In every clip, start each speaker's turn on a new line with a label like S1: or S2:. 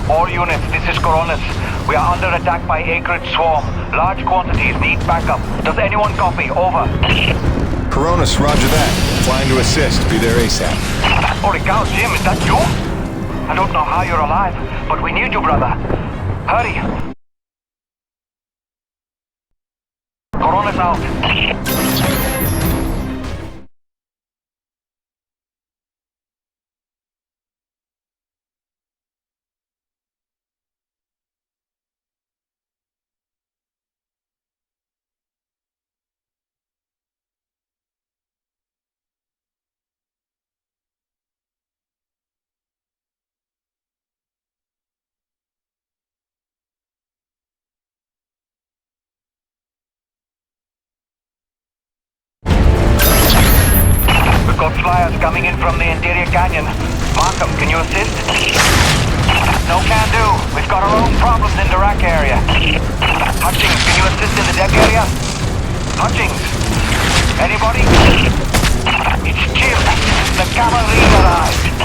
S1: All units, this is Coronis. We are under attack by Acrid Swarm. Large quantities need backup. Does anyone copy? Over.
S2: Coronis, roger that. Flying to assist. Be there ASAP.
S1: Holy cow, Jim, is that you? I don't know how you're alive, but we need you, brother. Hurry. Coronis out. Got flyers coming in from the interior canyon. Markham, can you assist? No can do. We've got our own problems in the rack area. Hutchings, can you assist in the deck area? Hutchings? Anybody? It's Jim. The cavalry arrived.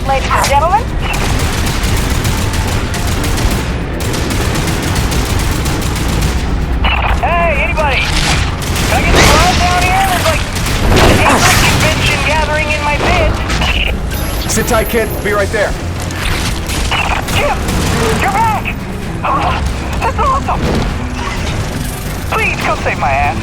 S3: Ladies and gentlemen.
S1: Hey, anybody? Can I get the crowd down here? There's like an convention gathering in my bed.
S2: Sit tight, kid. Be right there.
S1: Jim, you're back. Oh, that's awesome. Please come save my ass.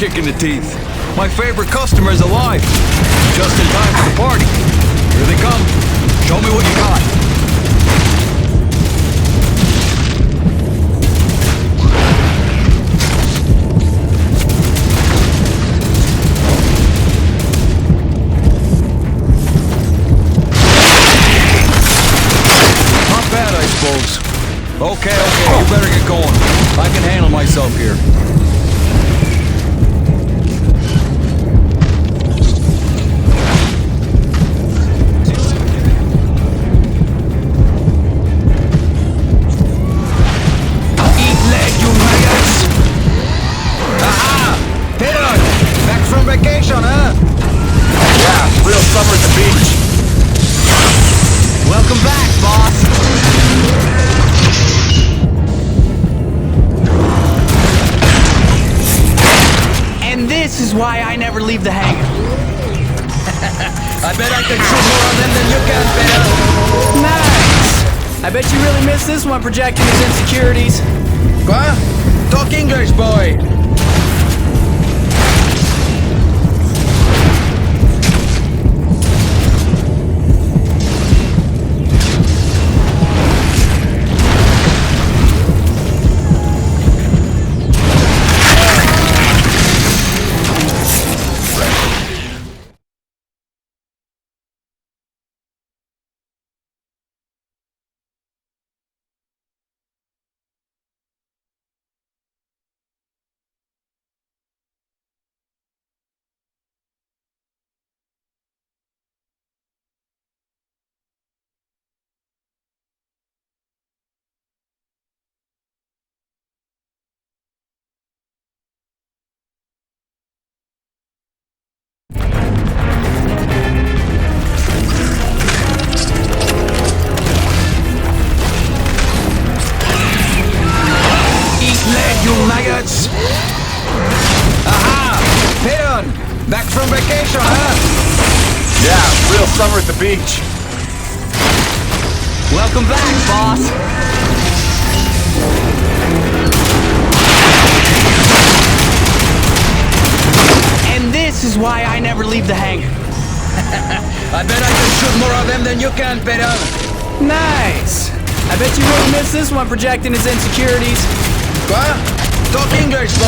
S4: kick in the teeth. My favorite customer is alive. Just in time for the party. Here they come. Show me what you got. Not bad, I suppose. Okay, you better get going. I can handle myself here. Eat lead, you maggots! Aha! Hit on! Back from vacation, huh?
S2: Yeah, real summer at the beach.
S4: Welcome back, boss! And this is why I never leave the hangar. I bet I can shoot more of them than you can, Peter. Nice! I bet you really missed this one projecting his insecurities. What? Talk English, boy! You maggots! Aha! Peter! Back from vacation, huh?
S2: Yeah, real summer at the beach.
S4: Welcome back, boss! And this is why I never leave the hangar. I bet I can shoot more of them than you can, Peter. Nice! I bet you really missed this one projecting his insecurities. What? Talk English, boy!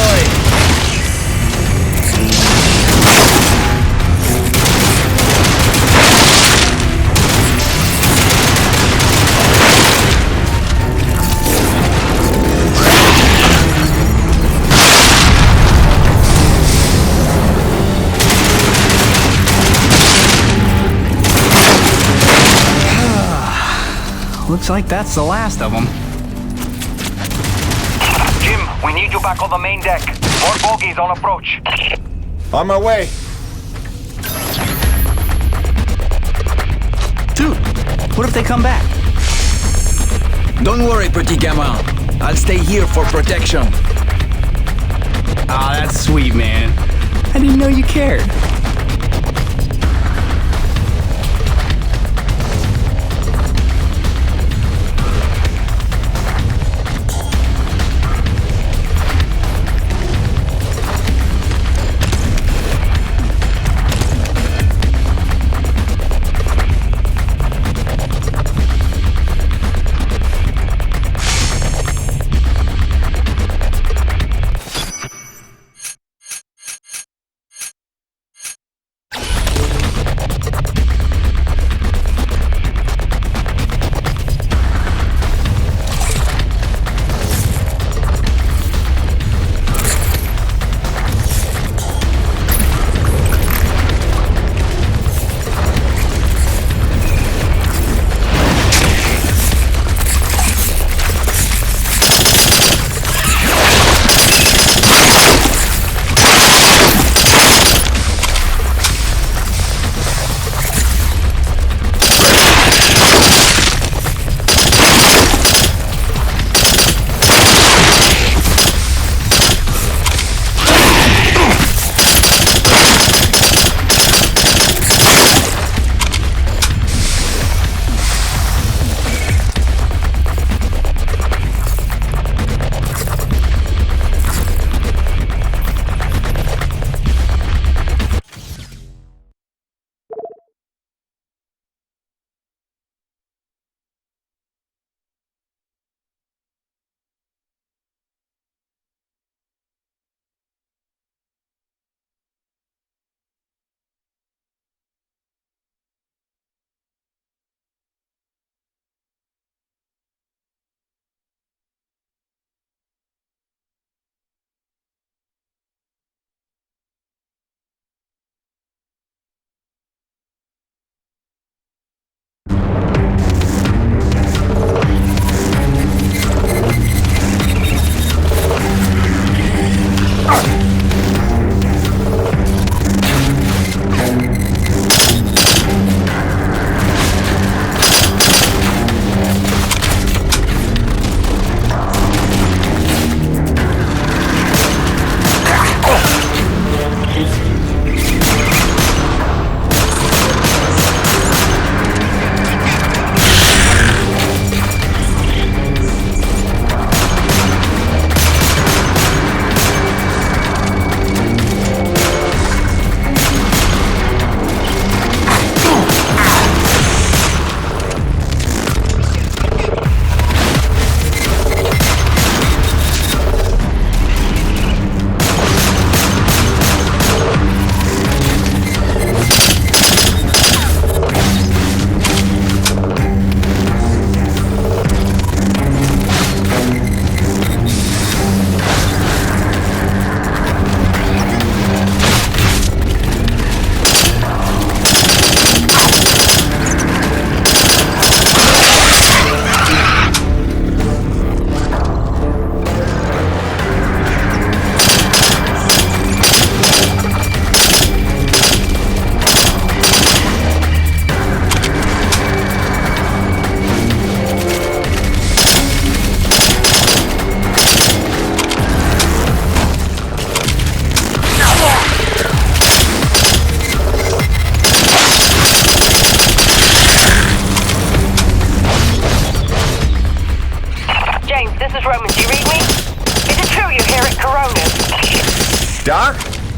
S4: Looks like that's the last of them.
S1: Jim, we need you back on the main deck. More bogies on approach.
S2: On my way.
S4: Dude, what if they come back? Don't worry, petit gamin. I'll stay here for protection. Ah, that's sweet, man. I didn't know you cared.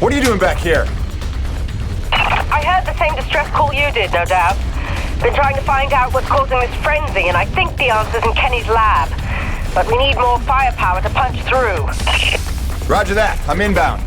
S2: What are you doing back here?
S3: I heard the same distress call you did, no doubt. Been trying to find out what's causing this frenzy, and I think the answer's in Kenny's lab. But we need more firepower to punch through.
S2: Roger that. I'm inbound.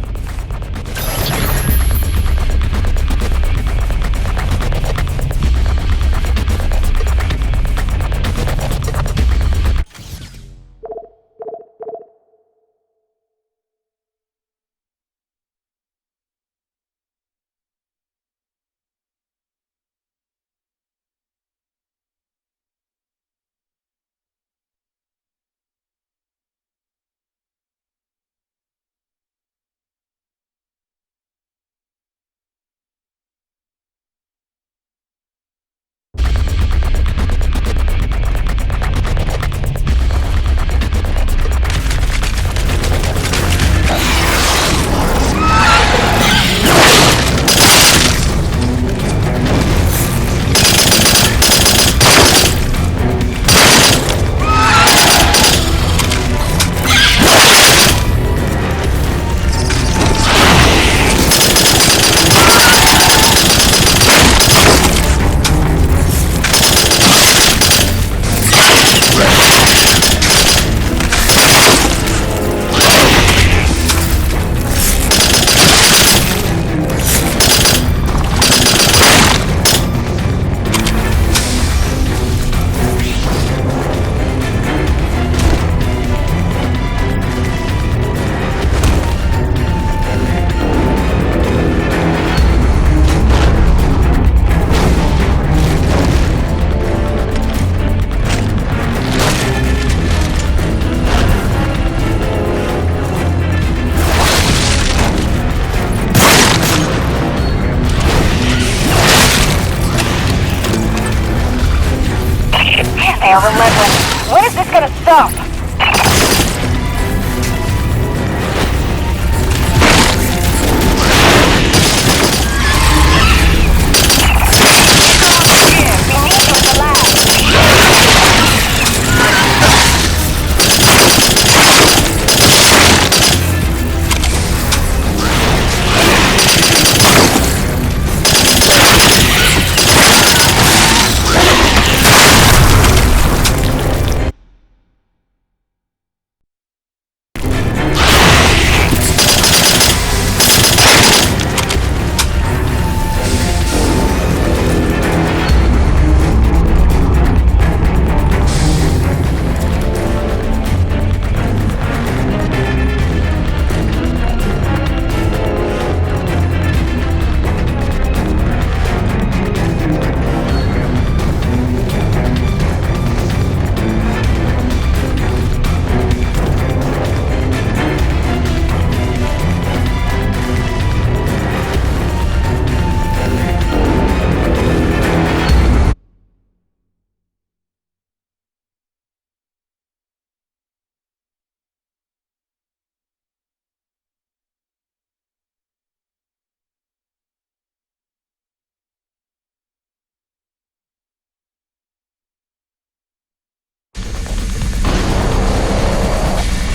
S3: They are relentless. When is this gonna stop?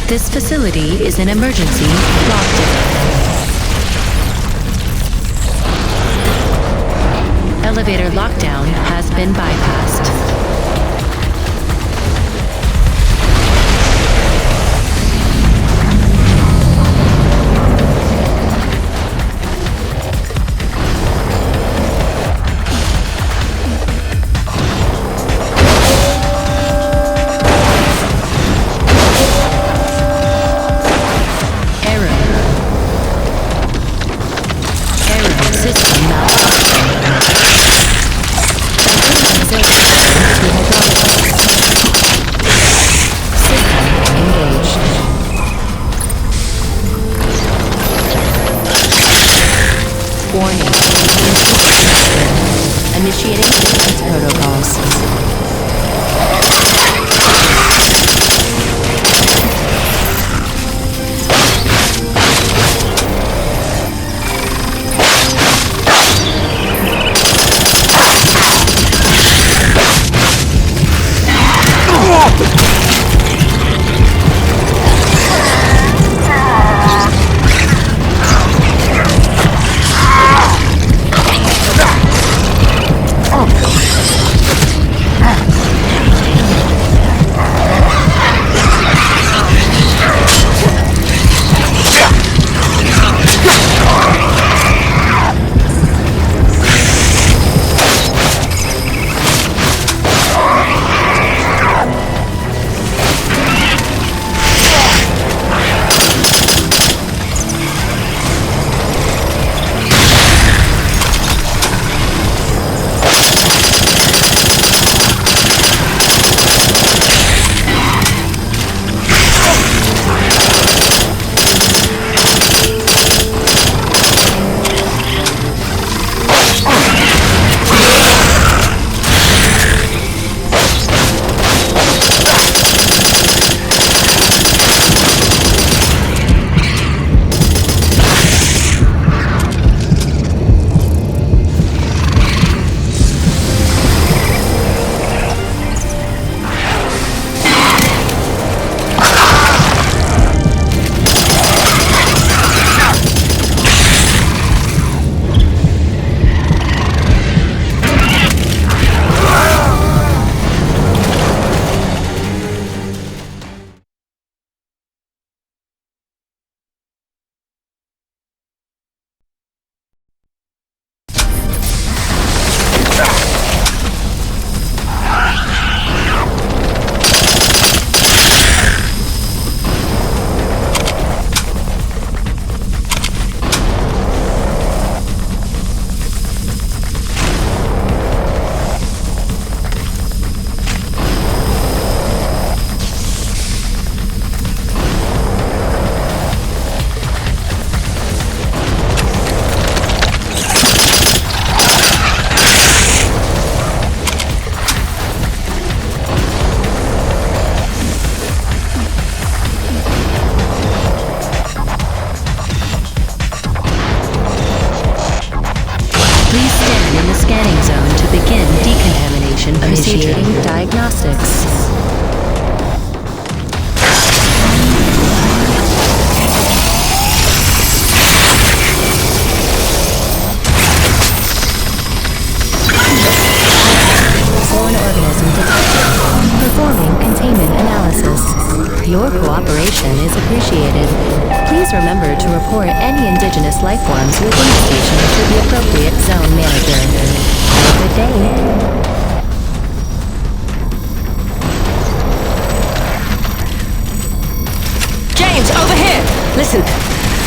S5: This facility is an emergency lockdown. Elevator lockdown has been bypassed. Warning. Initiating defense protocols. Initiating diagnostics. Foreign organism detected. Performing containment analysis. Your cooperation is appreciated. Please remember to report any indigenous life forms within the station to the appropriate zone manager. Have a good day.
S3: James, over here! Listen,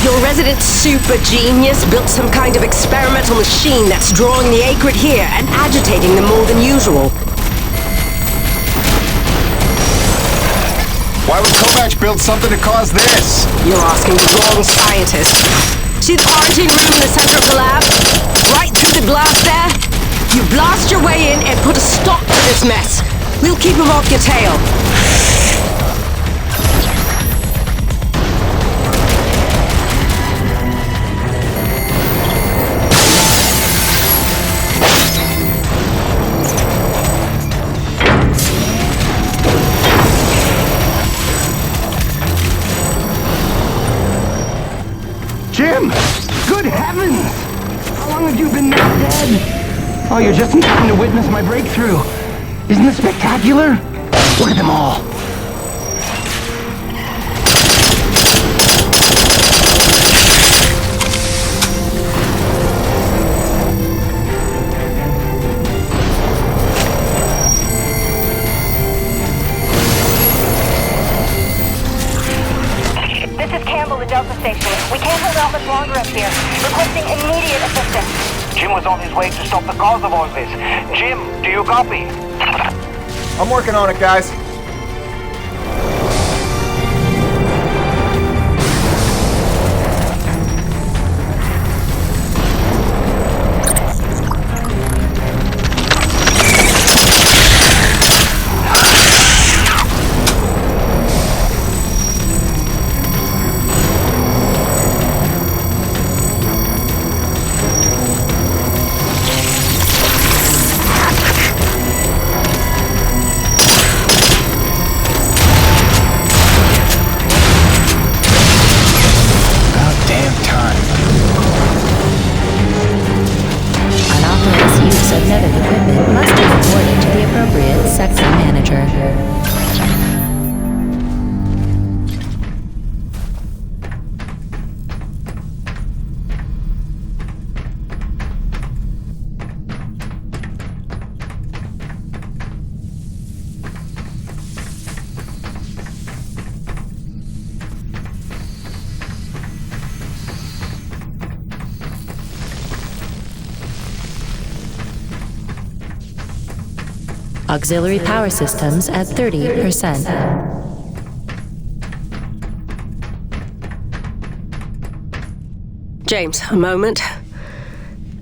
S3: your resident super genius built some kind of experimental machine that's drawing the Acrid here and agitating them more than usual.
S2: Why would Kovac build something to cause this?
S3: You're asking the wrong scientist. See the quarantine room in the center of the lab? Right through the blast there? You blast your way in and put a stop to this mess. We'll keep him off your tail.
S6: Jim! Good heavens! How long have you been now dead? Oh, you're just in time to witness my breakthrough. Isn't this spectacular? Look at them all.
S3: This is Campbell, the Delta Station. We can't hold out much longer up here. Requesting immediate assistance.
S1: Jim was on his way to stop the cause of all this. Jim, do you copy?
S2: I'm working on it, guys.
S5: Unauthorized use of netted equipment must be reported to the appropriate sector manager. Auxiliary power systems at 30%.
S3: James, a moment.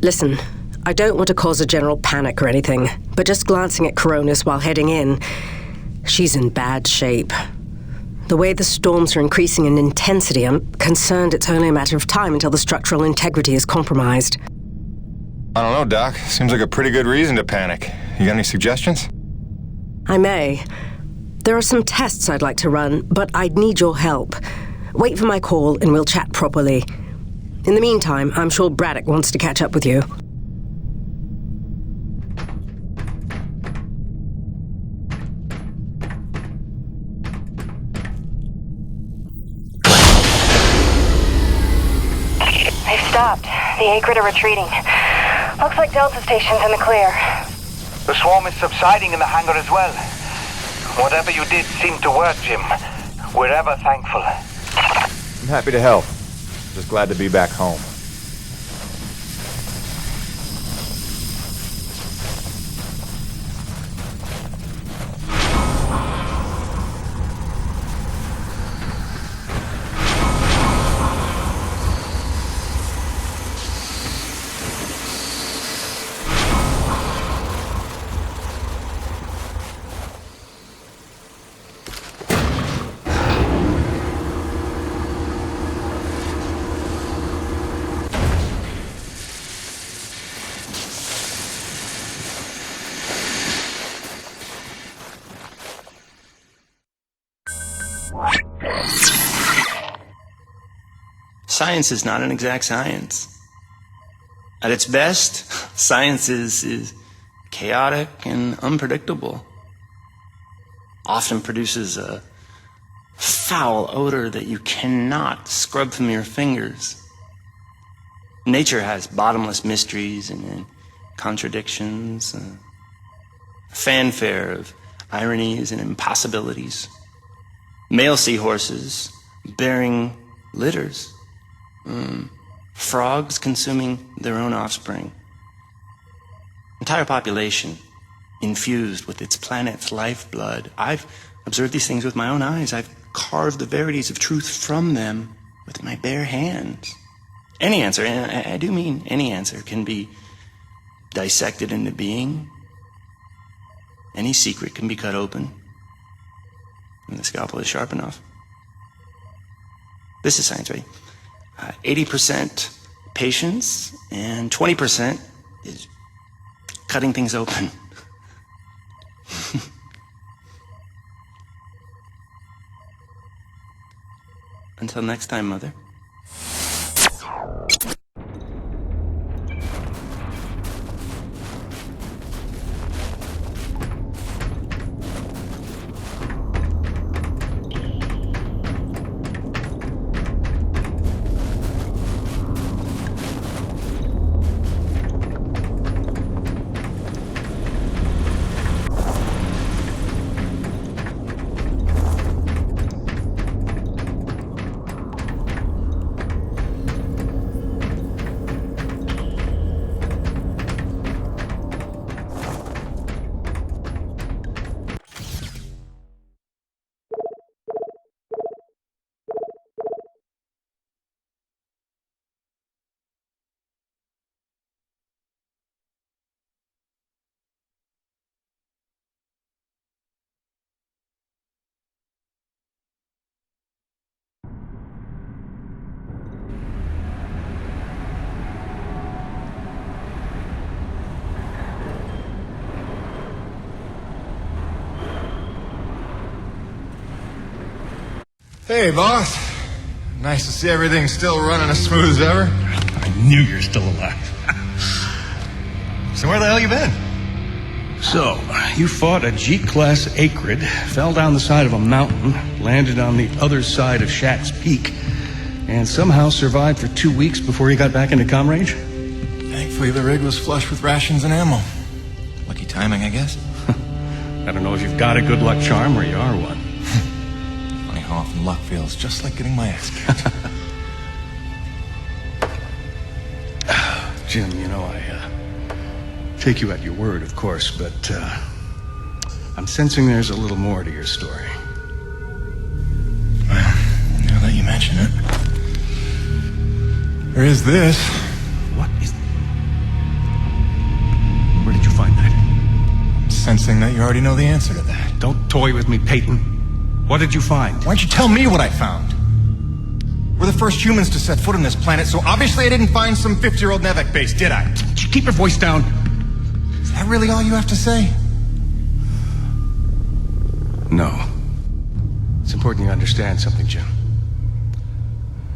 S3: Listen, I don't want to cause a general panic or anything, but just glancing at Coronis while heading in, she's in bad shape. The way the storms are increasing in intensity, I'm concerned it's only a matter of time until the structural integrity is compromised.
S2: I don't know, Doc. Seems like a pretty good reason to panic. You got any suggestions?
S3: I may. There are some tests I'd like to run, but I'd need your help. Wait for my call and we'll chat properly. In the meantime, I'm sure Braddock wants to catch up with you. They've stopped. The Acrid are retreating. Looks like Delta Station's in the clear.
S1: The swarm is subsiding in the hangar as well. Whatever you did seemed to work, Jim. We're ever thankful.
S2: I'm happy to help. Just glad to be back home.
S7: Science is not an exact science. At its best, science is chaotic and unpredictable. Often produces a foul odor that you cannot scrub from your fingers. Nature has bottomless mysteries and contradictions, a fanfare of ironies and impossibilities. Male seahorses bearing litters. Frogs consuming their own offspring. Entire population infused with its planet's lifeblood. I've observed these things with my own eyes. I've carved the verities of truth from them with my bare hands. Any answer, and I do mean any answer, can be dissected into being. Any secret can be cut open when the scalpel is sharp enough. This is science, right? 80% patience and 20% is cutting things open. Until next time, Mother.
S2: Hey, boss. Nice to see everything still running as smooth as ever.
S8: I knew you're still alive.
S2: So where the hell you been?
S8: So, you fought a G-class acrid, fell down the side of a mountain, landed on the other side of Shack's Peak, and somehow survived for 2 weeks before you got back into comm range?
S2: Thankfully, the rig was flush with rations and ammo. Lucky timing, I guess.
S8: I don't know if you've got a good luck charm or you are one.
S2: Funny how often luck feels just like getting my ass kicked.
S8: Jim, you know, I take you at your word, of course, but I'm sensing there's a little more to your story.
S2: Well, now that you mention it, there is this.
S8: What is... Where did you find that?
S2: I'm sensing that you already know the answer to that.
S8: Don't toy with me, Peyton. What did you find?
S2: Why don't you tell me what I found? We're the first humans to set foot on this planet, so obviously I didn't find some 50-year-old Nevek base, did I?
S8: Keep your voice down.
S2: Is that really all you have to say?
S8: No. It's important you understand something, Jim.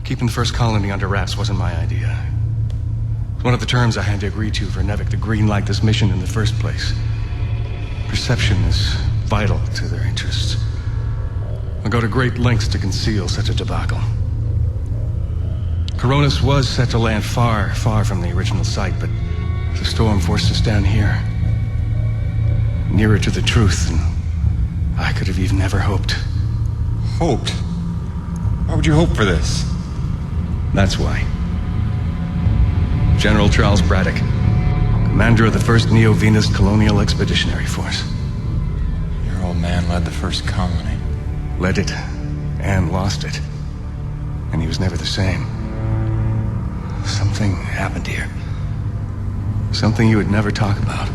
S8: Keeping the first colony under wraps wasn't my idea. It's one of the terms I had to agree to for Nevek to greenlight this mission in the first place. Perception is vital to their interests. I'll go to great lengths to conceal such a debacle. Coronis was set to land far, far from the original site, but the storm forced us down here. Nearer to the truth than I could have even never hoped.
S2: Hoped? Why would you hope for this?
S8: That's why. General Charles Braddock, commander of the 1st Neo-Venus Colonial Expeditionary Force.
S2: Your old man led the first colony.
S8: Led it, and lost it. And he was never the same. Something happened here. Something you would never talk about.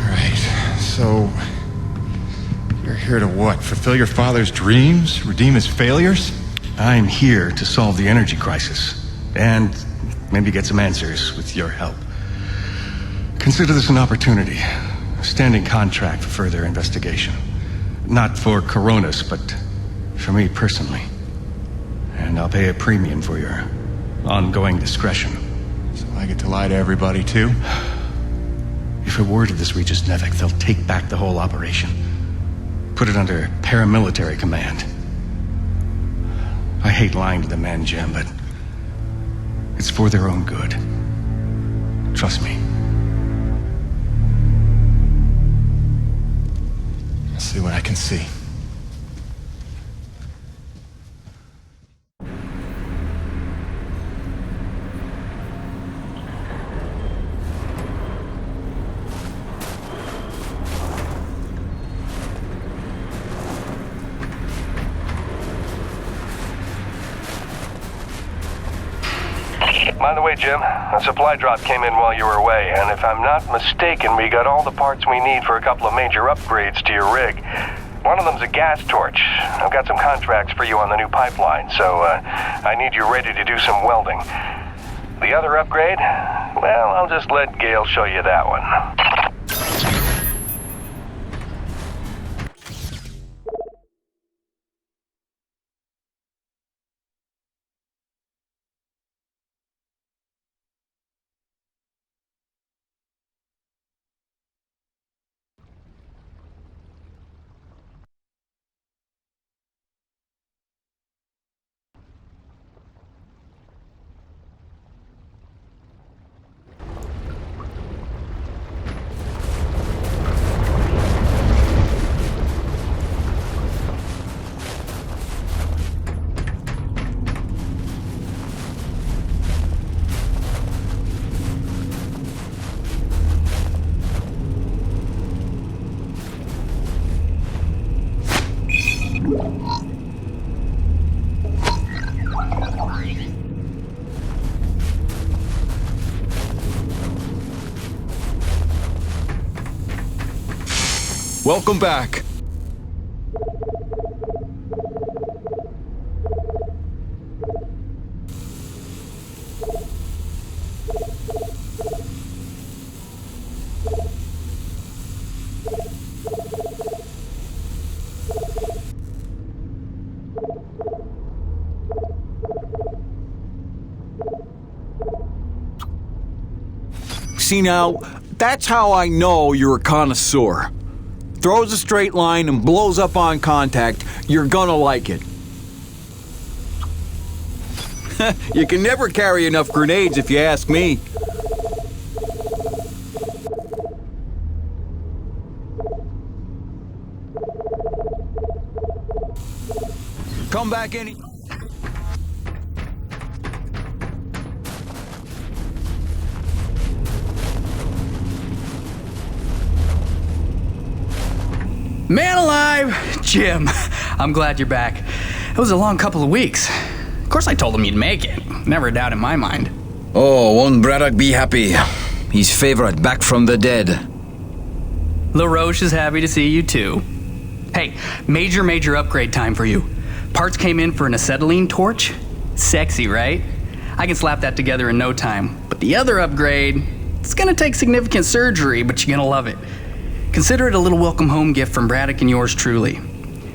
S2: All right, so... you're here to what? Fulfill your father's dreams? Redeem his failures?
S8: I'm here to solve the energy crisis. And maybe get some answers with your help. Consider this an opportunity. A standing contract for further investigation. Not for Coronis, but for me personally. And and I'll pay a premium for your ongoing discretion.
S2: So I get to lie to everybody, too?
S8: If a word of this reaches Nevik, they'll take back the whole operation. Put it under paramilitary command. I hate lying to the men, Jim, but it's for their own good. Trust me.
S2: I'll see what I can see.
S9: By the way, Jim, a supply drop came in while you were away, and if I'm not mistaken, we got all the parts we need for a couple of major upgrades to your rig. One of them's a gas torch. I've got some contracts for you on the new pipeline, so I need you ready to do some welding. The other upgrade? Well, I'll just let Gale show you that one.
S10: Welcome back. See now, that's how I know you're a connoisseur. Throws a straight line and blows up on contact, you're gonna like it. You can never carry enough grenades if you ask me. Come back any...
S4: Man alive! Jim, I'm glad you're back. It was a long couple of weeks. Of course I told him you'd make it. Never a doubt in my mind.
S10: Oh, won't Braddock be happy? His favorite back from the dead.
S4: LaRoche is happy to see you too. Hey, major upgrade time for you. Parts came in for an acetylene torch. Sexy, right? I can slap that together in no time. But the other upgrade, it's gonna take significant surgery, but you're gonna love it. Consider it a little welcome home gift from Braddock and yours truly.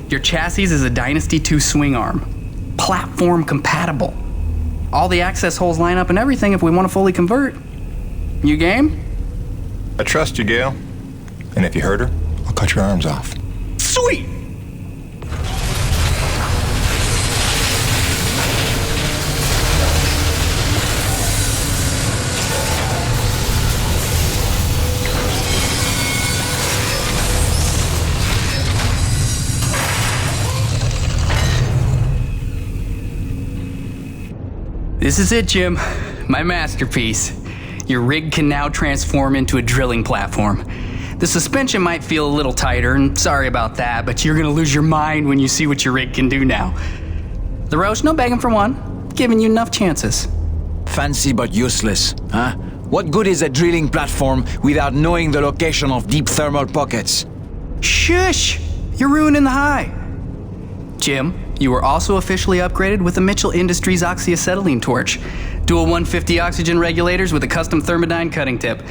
S4: Your chassis is a Dynasty 2 swing arm. Platform compatible. All the access holes line up and everything if we want to fully convert. You game?
S2: I trust you, Gale. And if you hurt her, I'll cut your arms off.
S4: Sweet! This is it, Jim. My masterpiece. Your rig can now transform into a drilling platform. The suspension might feel a little tighter, and sorry about that, but you're gonna lose your mind when you see what your rig can do now. LaRoche, no begging for one. Giving you enough chances.
S10: Fancy but useless, huh? What good is a drilling platform without knowing the location of deep thermal pockets?
S4: Shush! You're ruining the high. Jim, you were also officially upgraded with the Mitchell Industries oxyacetylene torch. Dual 150 oxygen regulators with a custom thermodyne cutting tip.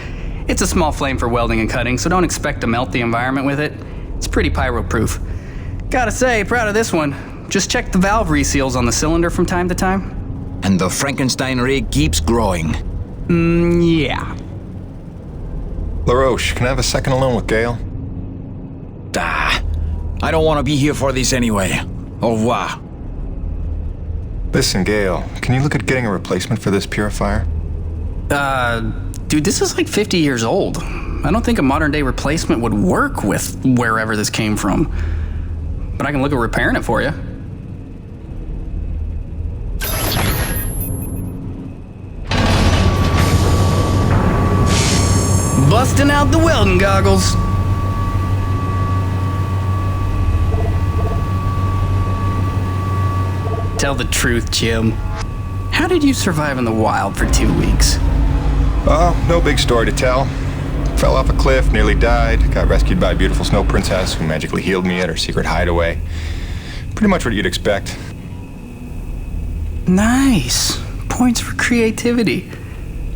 S4: It's a small flame for welding and cutting, so don't expect to melt the environment with it. It's pretty pyro-proof. Gotta say, proud of this one. Just check the valve reseals on the cylinder from time to time.
S11: And the Frankenstein rig keeps growing.
S4: Yeah.
S2: LaRoche, can I have a second alone with Gail?
S11: I don't want to be here for this anyway. Au revoir.
S2: Listen, Gail, can you look at getting a replacement for this purifier?
S4: Dude, this is like 50 years old. I don't think a modern day replacement would work with wherever this came from. But I can look at repairing it for you. Busting out the welding goggles. Tell the truth, Jim. How did you survive in the wild for 2 weeks?
S2: Oh, no big story to tell. Fell off a cliff, nearly died, got rescued by a beautiful snow princess who magically healed me at her secret hideaway. Pretty much what you'd expect.
S4: Nice. Points for creativity.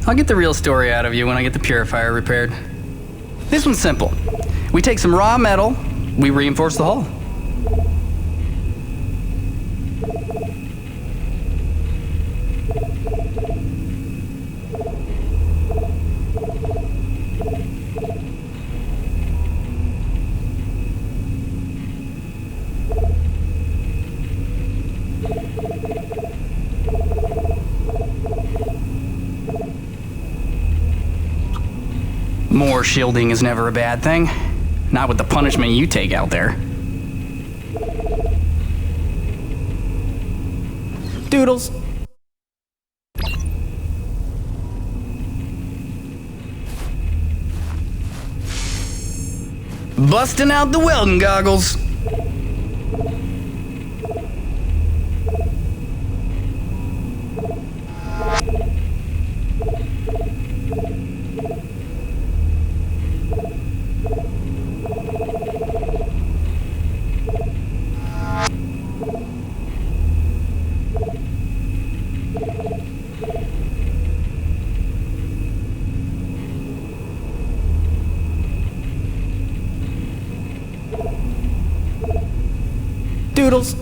S4: I'll get the real story out of you when I get the purifier repaired. This one's simple. We take some raw metal, we reinforce the hull. More shielding is never a bad thing. Not with the punishment you take out there. Doodles. Busting out the welding goggles. Doodles.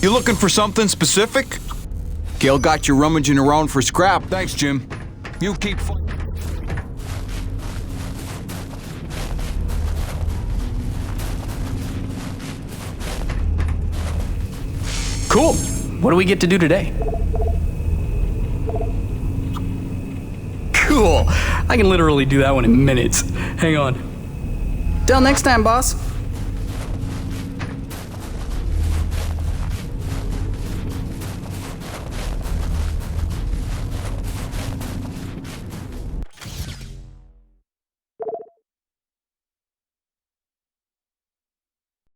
S10: You looking for something specific? Gail got you rummaging around for scrap. Thanks, Jim. You keep fighting.
S4: Cool. What do we get to do today? Cool. I can literally do that one in minutes. Hang on. Till next time, boss.